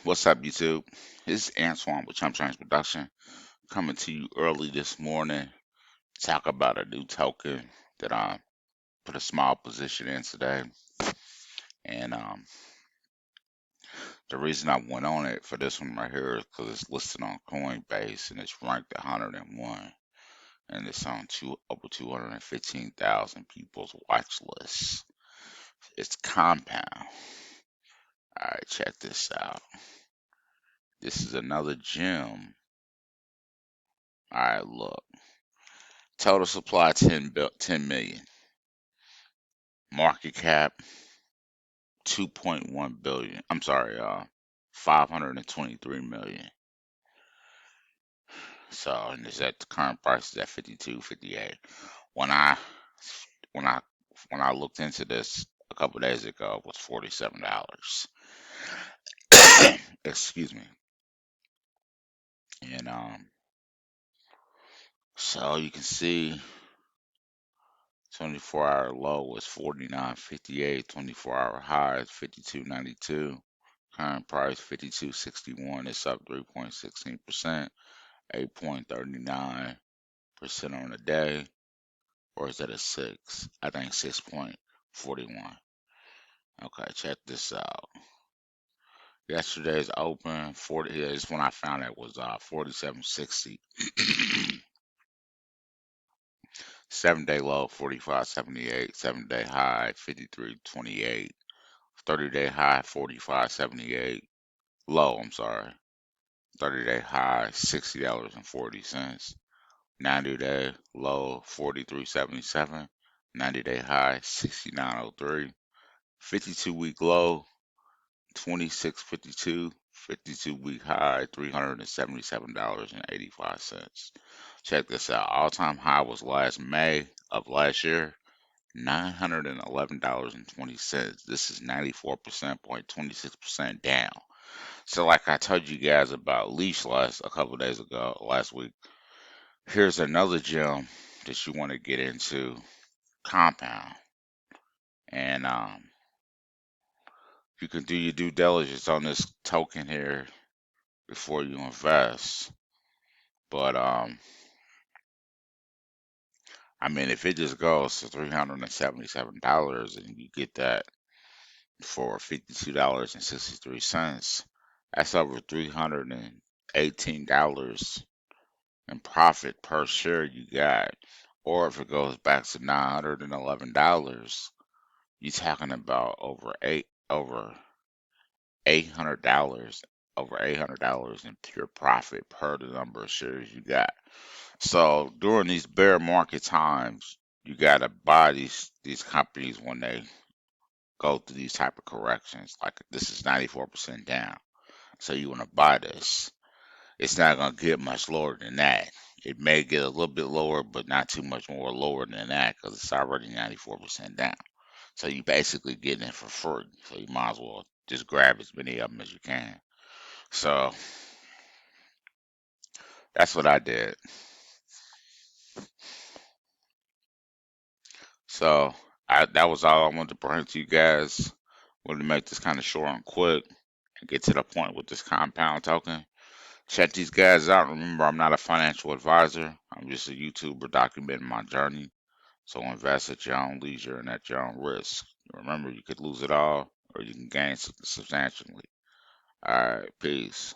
What's up, YouTube? This is Antoine with Chump Change Production coming to you early this morning. Talk about a new token that I put a small position in today, and the reason I went on it for this one right here is because it's listed on Coinbase and it's ranked 101, and it's on over 215,000 people's watch list. It's Compound. All right, check this out. This is another gem. All right, look. Total supply 10 million. Market cap 2.1 billion. I'm sorry, 523 million. So, and it's at the current price is at 52.58. When I when I when I looked into this a couple days ago, it was $47. Excuse me. And so you can see 24-hour low was 49.58, 24-hour high is 52.92. Current price 52.61. It's up 3.16%, 8.39% on the day. Or is that a 6? I think 6.41. Okay, check this out. Yesterday's open 40. Yeah, this when I found it was 47.60. 7-day low 45.78. 7-day high 53.28. 30-day high 45.78. Low, I'm sorry. 30-day high $60.40. 90-day low 43.77. 90-day high 69.03. 52-week low 26.52. 52-week high $377.85. Check this out. All-time high was last May of last year, $911.20. This is 94.26% down. So, like I told you guys about Leash a couple of days ago, last week, here's another gem that you want to get into, Compound. And you can do your due diligence on this token here before you invest. But I mean, if it just goes to $377 and you get that for $52.63, that's over $318 in profit per share you got. Or if it goes back to $911, you're talking about $800, over $800 in pure profit per the number of shares you got. So during these bear market times, you gotta buy these companies when they go through these type of corrections. Like this is 94% down, so you want to buy this. It's not gonna get much lower than that. It may get a little bit lower, but not too much more lower than that because it's already 94% down. So you basically getting it for free. So you might as well just grab as many of them as you can. So that's what I did. So that was all I wanted to bring to you guys. Wanted to make this kind of short and quick and get to the point with this compound token. Check these guys out. Remember, I'm not a financial advisor. I'm just a YouTuber documenting my journey. So invest at your own leisure and at your own risk. Remember, you could lose it all or you can gain substantially. All right, peace.